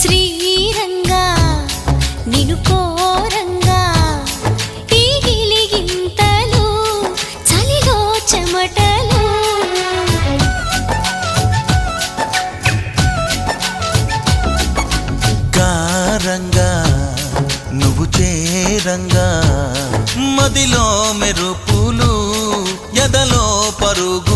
శ్రీరంగా నిను కోరంగా ఈ గిలిగింతలు చలిలో చెమటలు గారంగా నువ్వు చేరంగా మదిలో మెరుపులు ఎదలో పరుగు